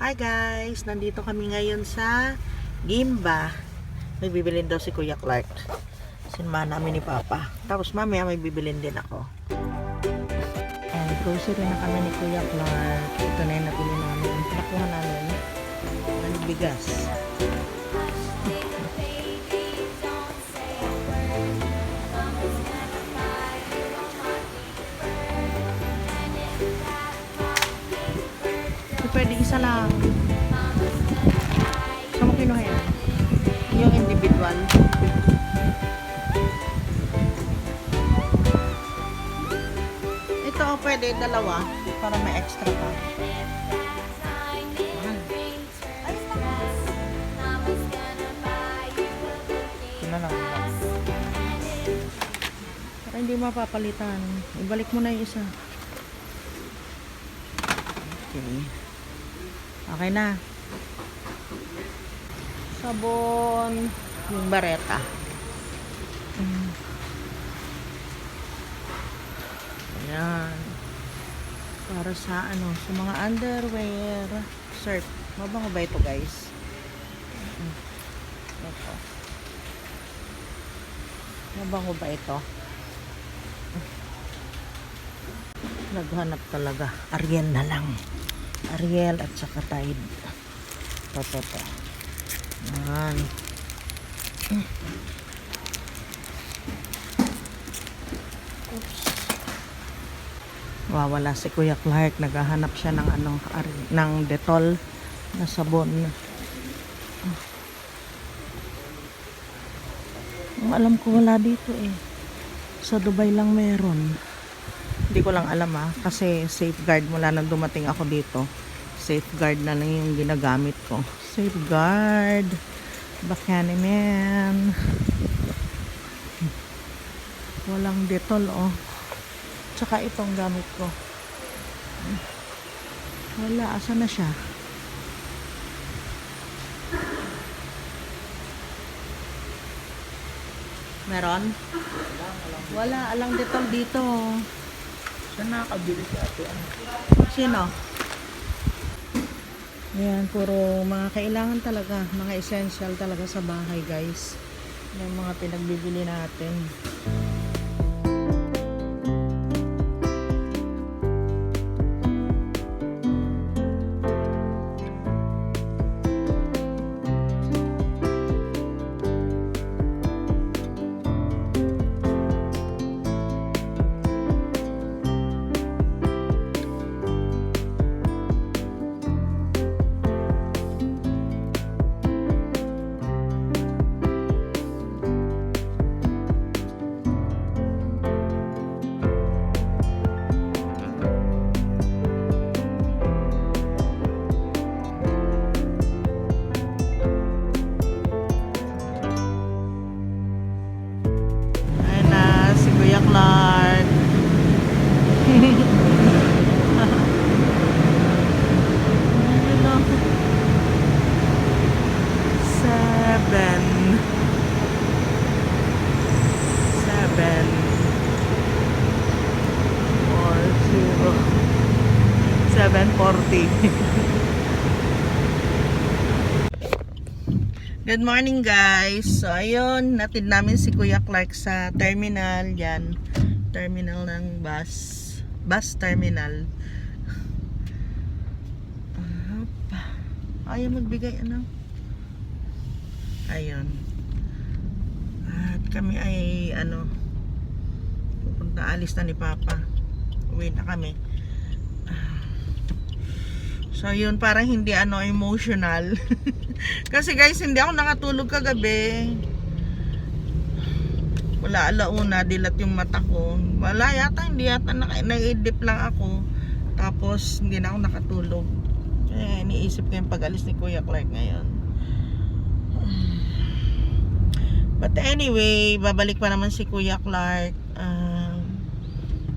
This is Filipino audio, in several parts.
Hi guys! Nandito kami ngayon sa Gimba. May bibilin daw si Kuya Clark. Sinamahan namin ni Papa. Tapos mamaya may bibilin din ako. And grocery na kami ni Kuya Clark. Ito na yung nabili namin. Nakuha namin. Ang bigas. Pwede isa lang. Saan mo kinuha yan? Yung individual. Ito pwede dalawa para may extra pa. Ito na lang. Para hindi mapapalitan. Ibalik mo na yung isa. Okay. Okay na. Sabon. Yung bareta. Ayan. Para sa ano, sa mga underwear. Shirt. Mabango ba ito guys? Ito. Mabango ba ito? Naghanap talaga. Ariel na lang. Ariel at saka Tide. Ito. Ayan. Oops. Wawala si Kuya Clark. Naghahanap siya ng ng Dettol na sabon. Ang alam ko wala dito eh. Sa Dubai lang meron. Hindi ko lang alam kasi safeguard mula nang dumating ako dito. Safeguard na lang yung ginagamit ko. Safeguard. Bakaneman. Walang Dettol Tsaka itong gamit ko. Wala. Asa na siya? Meron? Wala. Alang Dettol dito. Saan nakakabili si ate? Sino? Ayan, puro mga kailangan talaga, mga essential talaga sa bahay guys. Yung mga pinagbibili natin. Clark. Seven. 740. Good morning guys. So ayun, natid namin si Kuya Clark sa terminal. Yan, terminal ng bus terminal. Ayaw magbigay ayun. At kami ay pupunta, alis na ni Papa. Uwi na kami. So yun, parang hindi emotional. Kasi guys, hindi ako nakatulog kagabi. Wala, alauna, dilat yung mata ko. Wala yata, hindi yata nai-dip lang ako. Tapos hindi na ako nakatulog. Kaya iniisip ko yung pag-alis ni Kuya Clark ngayon. But anyway, babalik pa naman si Kuya Clark.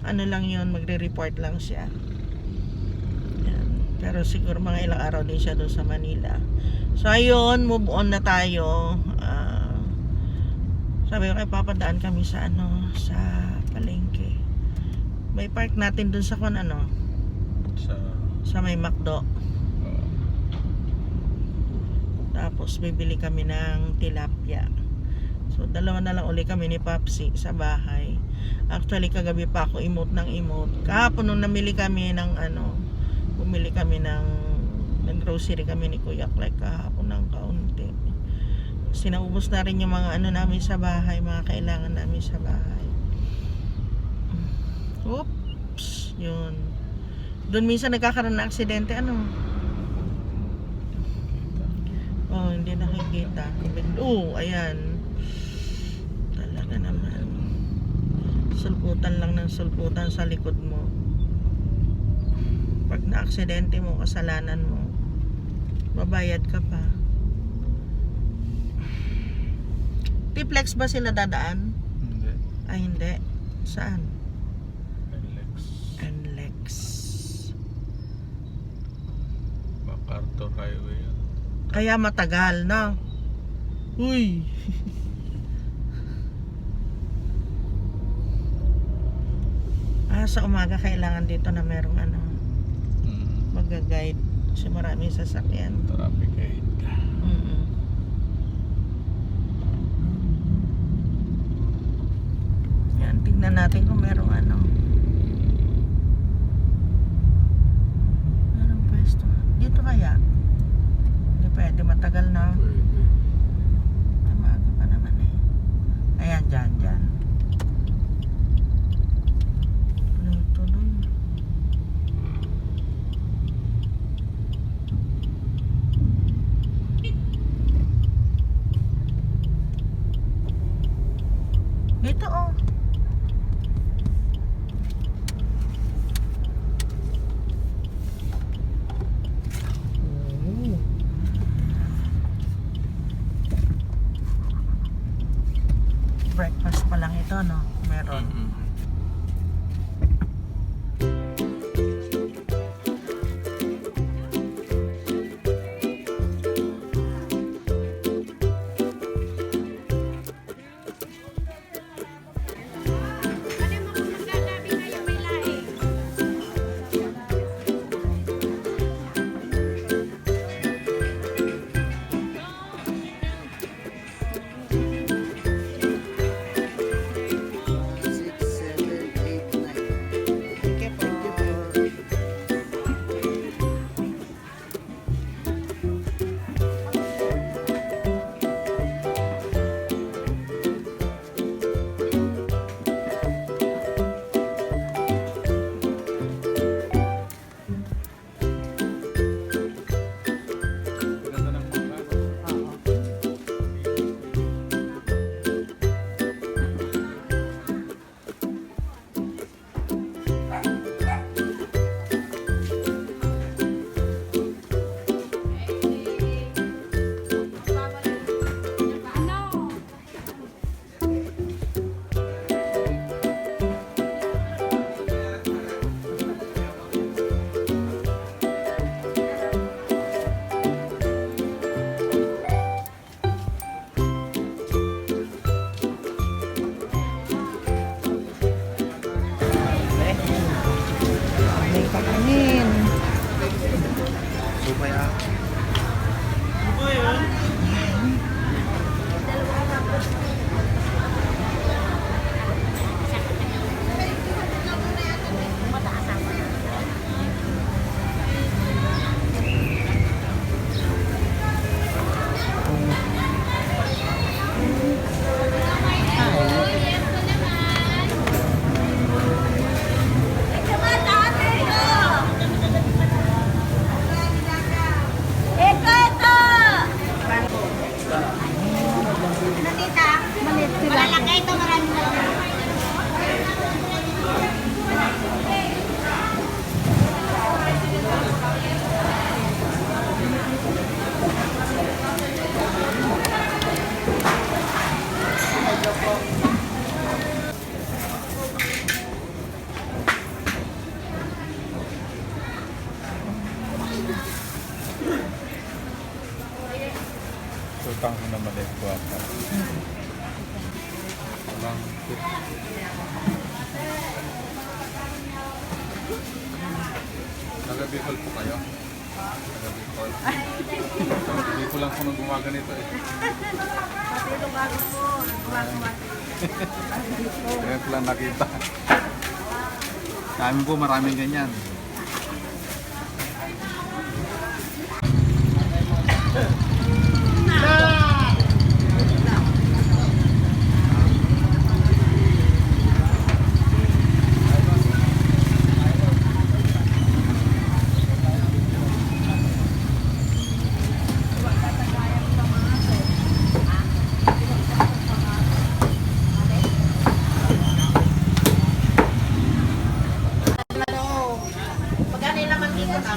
Lang yun, magre-report lang siya. Pero siguro mga ilang araw din siya doon sa Manila. So ayun, move on na tayo. Sabi ko kay papadaan kami sa sa palengke. May park natin doon sa sa may McDo. Tapos bibili kami ng tilapia. So dalawa na lang uli kami ni Papsi sa bahay. Actually kagabi pa ako imot ng imot. Kahapon nung namili kami ng bumili kami ng nag-grocery kami ni Kuya Clark kahapon ng kaunti. Sinaubos na rin yung mga namin sa bahay, mga kailangan namin sa bahay. Oops, yun. Doon minsan nagkakaroon ng aksidente, Oh, hindi nakikita. Ayan. Talaga naman. Sulputan lang ng sulputan sa likod mo. Pag na-aksidente mo, kasalanan mo. Babayad ka pa. Tiplex ba sila dadaan? Hindi. Ay, hindi. Saan? Alex. NLEX. MacArthur Highway yan. Kaya matagal, no? Uy! Sa umaga kailangan dito na merong mag-guide kasi maraming sasakyan. Traffic aid. Yan, tignan natin kung merong merong pwesto. Dito kaya? Hindi pwede, matagal na. Pwede. Maaga pa naman eh. Ayan, dyan. Tuloy. Dito breakfast pa lang ito, no? Meron. Ganda ng MacArthur. May kakanin. Sumaya. Malaki ito, marami na. Tutang ko na maliit ko ata. Walang Taga Bicol po kayo? Taga Bicol. Hindi ko lang po nang gumaganito eh. Pati itong bago ko, gumagawa. Kaya ko lang nakita. Sa amin po maraming ganyan. Magkano yung laman dito na?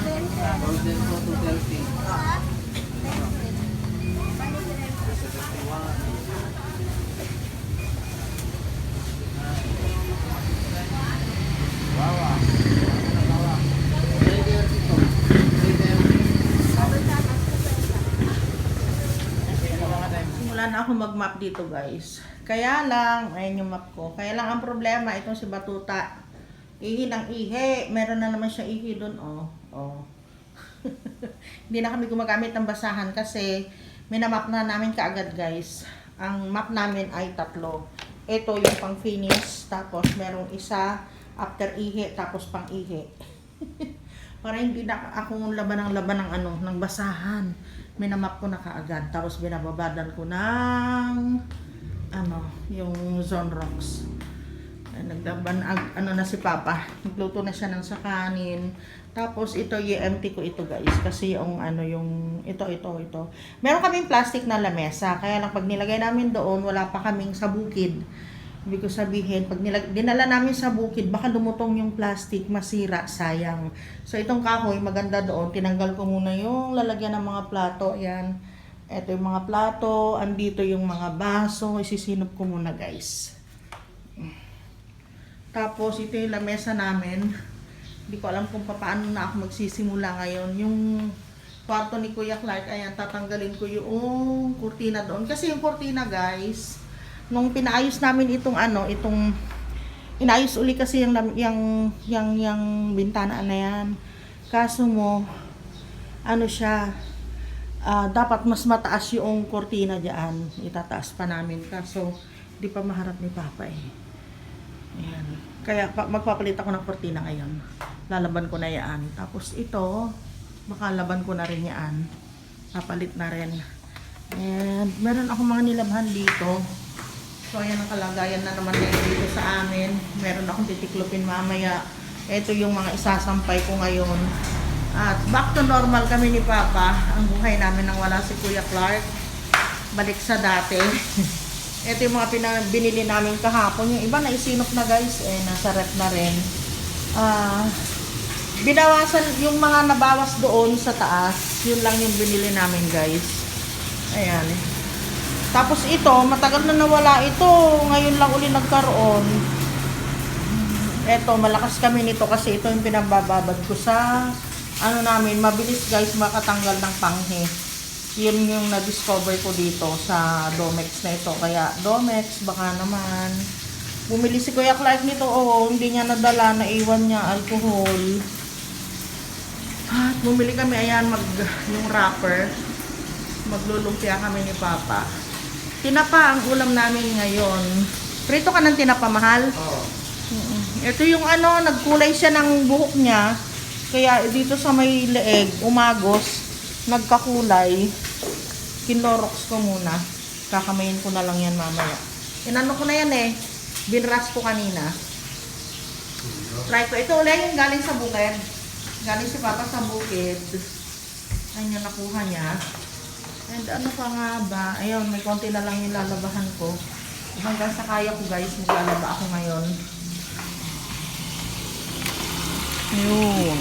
Simula na ako mag-map dito guys. Kaya lang, ayun yung map ko. Kaya lang ang problema, itong si Batuta. Ihi ng ihi. Meron na naman siya ihi doon, oh. Oh. Hindi na kami gumagamit ng basahan kasi minamap na namin kaagad guys. Ang map namin ay 3. Ito yung pang finish, tapos merong isa after ihi, tapos pang ihi. Para hindi na ako laban ng ano, ng basahan. Minamap ko na kaagad, tapos binababadan ko ng ano, yung Zone Rocks. Naglaban, ano na si Papa, nagluto na siya ng sakanin. Tapos ito, i-empty ko ito guys, kasi yung ano, yung ito. Meron kaming plastic na lamesa, kaya lang pag nilagay namin doon, wala pa kaming sa bukid. Ibig ko sabihin, pag dinala namin sa bukid, baka lumutong yung plastic, masira, sayang. So itong kahoy, maganda doon, tinanggal ko muna yung lalagyan ng mga plato, ayan. Ito yung mga plato, andito yung mga baso, isisinop ko muna guys. Tapos ito yung lamesa namin. Hindi ko alam kung paano na ako magsisimula ngayon. Yung kwarto ni Kuya Clark, ayan, tatanggalin ko yung kurtina doon. Kasi yung kurtina guys, nung pinaayos namin itong ano, inayos uli kasi yung bintana na yan. Kaso mo, ano siya, dapat mas mataas yung kurtina dyan. Itataas pa namin. Kaso, di pa maharap ni Papa eh. Ayan. Kaya magpapalit ako ng kurtina ngayon. Lalaban ko na yan. Tapos ito, baka laban ko na rin yan. Papalit na rin. And meron ako mga nilabhan dito. So ayan ang kalagayan na naman dito sa amin. Meron akong titiklopin mamaya. Ito yung mga isasampay ko ngayon. At back to normal kami ni Papa. Ang buhay namin nang wala si Kuya Clark. Balik sa dati. Ito yung mga binili namin kahapon. Yung iba naisinop na guys. Nasa rep na rin. Binawasan yung mga nabawas doon sa taas. Yun lang yung binili namin guys. Ayan. Tapos ito, matagal na nawala ito. Ngayon lang uli nagkaroon. Ito, malakas kami nito kasi ito yung pinabababad ko sa ano namin. Mabilis guys makatanggal ng panghe. Yun yung na-discover ko dito sa Domex na ito. Kaya Domex, baka naman. Bumili si Kuya Clark nito. Oo, hindi niya nadala. Naiwan niya alcohol. At bumili kami. Ayan, yung wrapper. Maglulumpia kami ni Papa. Tinapa ang ulam namin ngayon. Prito ka ng tinapa, mahal? Oo. Ito yung ano, nagkulay siya ng buhok niya. Kaya dito sa may leeg, umagos. Nagkakulay. Kinlorox ko muna. Kakamayin ko na lang yan mamaya. Inano ko na yan eh. Binras ko kanina. Try ko. Ito ulit yung galing sa bukid. Galing si Papa sa bukid. Ayun yung nakuha niya. And ano pa nga ba? Ayun, may konti na lang yung lalabahan ko. Hanggang sa kaya ko guys, maglalaba ako ngayon. Ayun.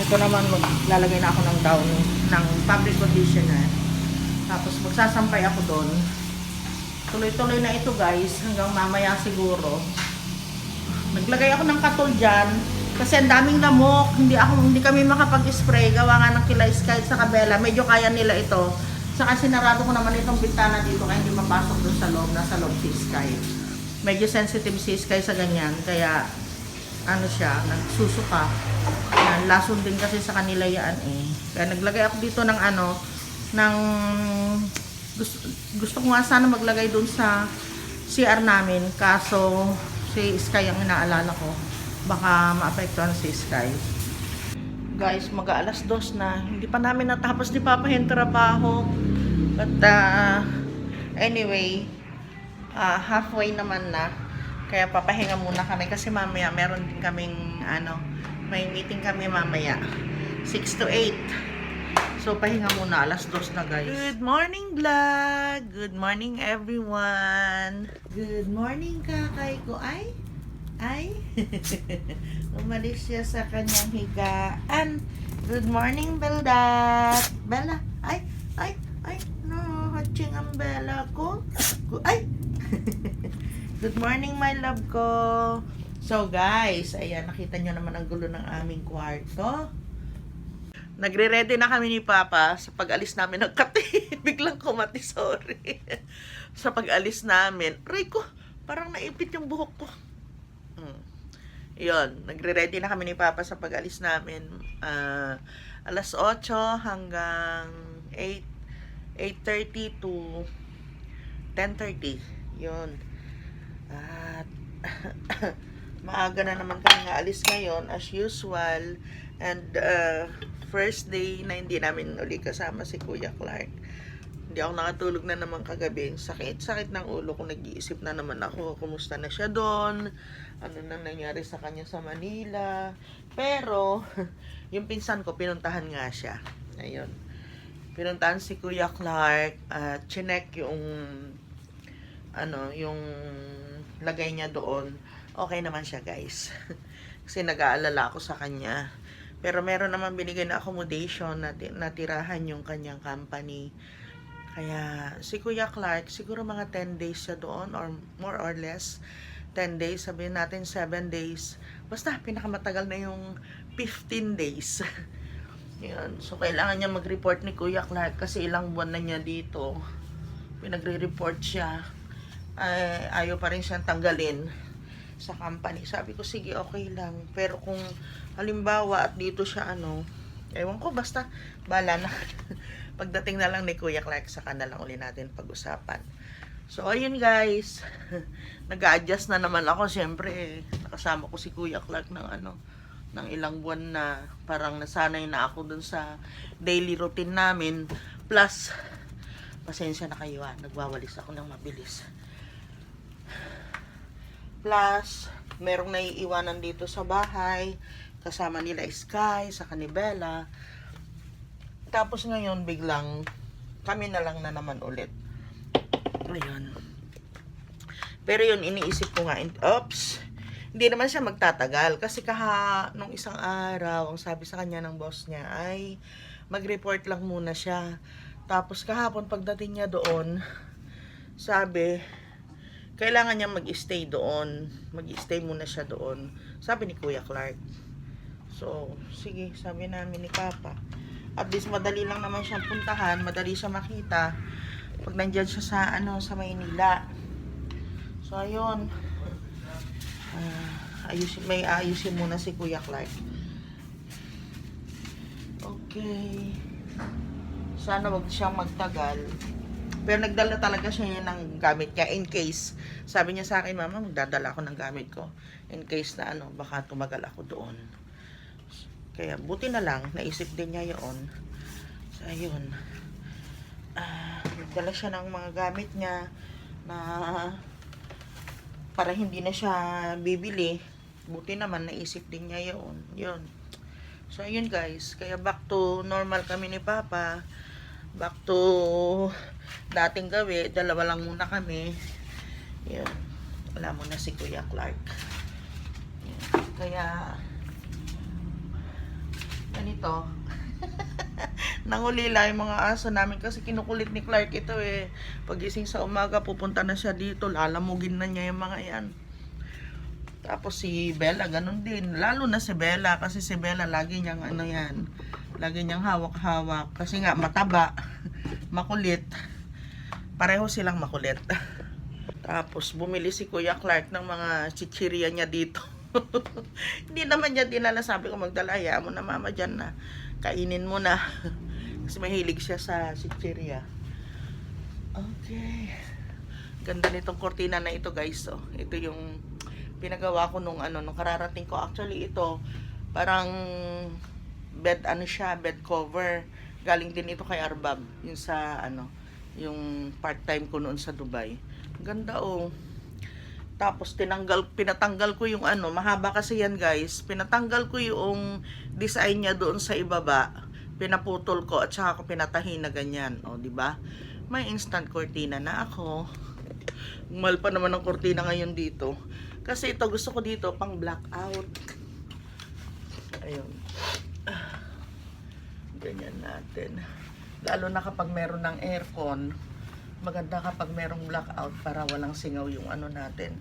Ito naman, maglalagay na ako ng down ng fabric conditioner. Tapos magsasampay ako doon. Tuloy-tuloy na ito guys, hanggang mamaya siguro. Naglagay ako ng katol dyan. Kasi ang daming lamok. Hindi kami makapag-spray. Gawa nga ng kilay sky sa kabela. Medyo kaya nila ito. Saka sinarado ko naman itong bintana dito kaya hindi mapasok doon sa loob. Nasa loob si Sky. Medyo sensitive si Sky sa ganyan. Kaya ano siya, nagsusuka. Yan, lason din kasi sa kanila yan eh. Kaya naglagay ako dito ng ano, ng gusto ko nga sana maglagay dun sa CR namin, kaso si Sky ang inaalala ko, baka maapektuhan si Sky. Guys, mag-aalas 2 na, hindi pa namin natapos ni Papa yung trabaho, but anyway, halfway naman na, kaya papahinga muna kami kasi mamaya meron din kaming may meeting kami mamaya 6 to 8. So, pahinga muna. Alas 2 na, guys. Good morning, vlog! Good morning, everyone! Good morning, kakay ko. Ay! Umalis siya sa kanyang higaan. Good morning, Beldat! Bella! Ay! No, hatching ang Bella ko. Ay! Good morning, my love ko. So, guys, ayan, nakita nyo naman ang gulo ng aming kwarto. Nagre-ready na kami ni Papa sa pag-alis namin ng kate. Biglang kumati, sorry. Sa pag-alis namin. Aray ko, parang naipit yung buhok ko. Yun, nagre-ready na kami ni Papa sa pag-alis namin. Alas 8 hanggang 8:30 to 10:30. Yun. At maaga na naman kami nga alis ngayon as usual. And first day na hindi namin uli kasama si Kuya Clark. Hindi ako nakatulog na naman kagabi. Sakit ng ulo ko. Nag-iisip na naman ako. Kumusta na siya doon? Ano na nangyari sa kanya sa Manila? Pero, yung pinsan ko, pinuntahan nga siya. Ayun. Pinuntahan si Kuya Clark. Chinek yung yung lagay niya doon. Okay naman siya, guys. Kasi nag-aalala ako sa kanya. Pero meron naman binigay na accommodation na natirahan yung kanyang company. Kaya si Kuya Clark, siguro mga 10 days siya doon or more or less 10 days, sabihin natin 7 days. Basta pinakamatagal na yung 15 days. Yan. So kailangan niya mag-report ni Kuya Clark kasi ilang buwan na niya dito. Pinagre-report siya. Ayaw pa rin siyang tanggalin sa company. Sabi ko, sige, okay lang. Pero kung halimbawa at dito siya ewan ko, basta bala na. Pagdating na lang ni Kuya Clark, saka na lang uli natin pag-usapan. So, ayun guys. Nag-a-adjust na naman ako. Siyempre, nakasama ko si Kuya Clark ng ilang buwan na. Parang nasanay na ako dun sa daily routine namin. Plus, pasensya na kayo nagwawalis ako ng mabilis. Plus, merong naiiwanan dito sa bahay. Kasama nila Sky, sa Bella. Tapos ngayon, biglang kami na lang na naman ulit. Ayun. Pero yun, iniisip ko nga, hindi naman siya magtatagal. Kasi nung isang araw, ang sabi sa kanya ng boss niya ay mag-report lang muna siya. Tapos kahapon pagdating niya doon, sabi, kailangan niya mag-stay doon. Mag-stay muna siya doon. Sabi ni Kuya Clark. So, sige, sabi namin ni Papa. At least madali lang naman siyang puntahan, madali siya makita pag nandiyan siya sa Maynila. So, ayun. Ayusin muna si Kuya Clark. Okay. Sana wag siyang magtagal. Pero nagdala talaga siya ng gamit niya in case. Sabi niya sa akin, Mama, magdadala ako ng gamit ko. In case na baka tumagal ako doon. Kaya buti na lang, naisip din niya yun. So, ayun. Nagdala siya ng mga gamit niya na para hindi na siya bibili. Buti naman, naisip din niya yun. Yun. So, ayun guys. Kaya back to normal kami ni Papa. Back to dating gawi. Dalawa lang muna kami. Yun. Wala muna si Kuya Clark. Yun. Kaya ganito. Nanguli lang yung mga aso namin kasi kinukulit ni Clark ito Pagising sa umaga, pupunta na siya dito. Lalamugin na niya yung mga yan. Tapos si Bella, ganun din. Lalo na si Bella kasi si Bella lagi niyang lagi niyang hawak-hawak. Kasi nga mataba, makulit. Pareho silang makulit. Tapos bumili si Kuya Clark ng mga chichirya niya dito. Hindi naman niya dinala. Sabi ko, magdala, hayaan mo na Mama dyan na. Kainin mo na. Kasi mahilig siya sa chichirya. Okay. Ganda nitong kortina na ito, guys. So, ito yung pinagawa ko nung kararating ko. Actually, ito parang bed bed cover. Galing din ito kay Arbab, yung sa yung part-time ko noon sa Dubai. Ganda oh. Tapos pinatanggal ko yung mahaba kasi yan, guys. Pinatanggal ko yung design niya doon sa ibaba. Pinaputol ko at saka ko pinatahi na ganyan, oh, di ba? May instant cortina na ako. Mahal pa naman ang cortina ngayon dito. Kasi ito gusto ko dito pang blackout. Ayun. Ganyan natin. Lalo na kapag meron ng aircon, maganda kapag merong blackout para walang singaw yung natin,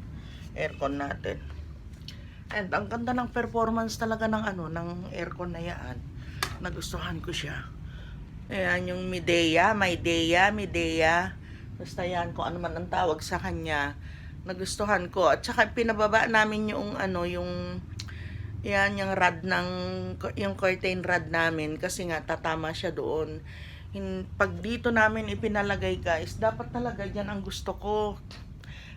aircon natin. And ang ganda ng performance talaga ng ng aircon na yan. Nagustuhan ko siya. Ayan yung Midea. Basta yan, kung ano man ang tawag sa kanya. Nagustuhan ko. At saka pinababa namin yung yan, yung rod yung curtain rod namin. Kasi nga, tatama siya doon. Pag dito namin ipinalagay, guys, dapat talaga yan ang gusto ko.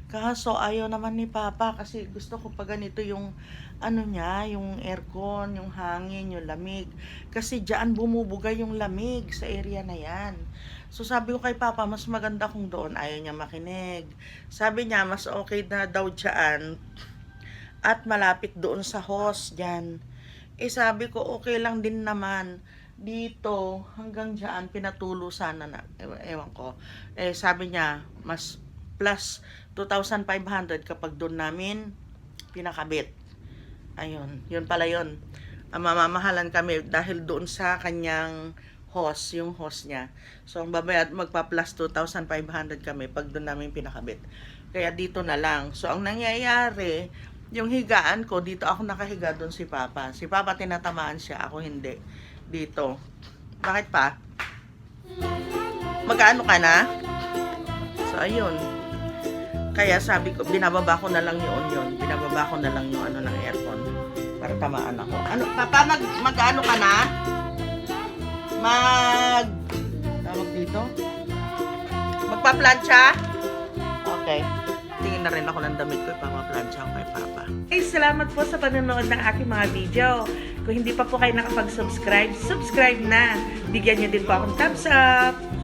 Kaso, ayaw naman ni Papa. Kasi gusto ko pa ganito yung niya, yung aircon, yung hangin, yung lamig. Kasi diyan bumubuga yung lamig sa area na yan. So sabi ko kay Papa, mas maganda kung doon. Ayaw niya makinig. Sabi niya, mas okay na daw diyan at malapit doon sa hose diyan. Sabi ko, okay lang din naman. Dito, hanggang diyan, pinatulo sana na. Ewan ko. Sabi niya, mas plus 2,500 kapag doon namin pinakabit. Ayun, yun pala yun. Mamamahalan kami dahil doon sa kanyang hose, yung hose niya. So, ang babayad, magpa-plus 2,500 kami pag doon namin pinakabit. Kaya dito na lang. So, ang nangyayari, yung higaan ko, dito ako nakahiga doon si Papa. Si Papa tinatamaan siya, ako hindi. Dito. Bakit pa? Magkaano ka na? So, ayun. Kaya sabi ko, binababa ko na lang yun. Binababa ko na lang yung ng aircon. Para tamaan ako. Papa, mag-ano ka na? Tawag dito? Magpa-plancha? Okay. Tingin na rin ako ng damit ko. Ipapa-plancha ko kay Papa. Hey, salamat po sa panonood ng aking mga video. Kung hindi pa po kayo nakapag-subscribe, subscribe na. Bigyan niyo din po akong thumbs up.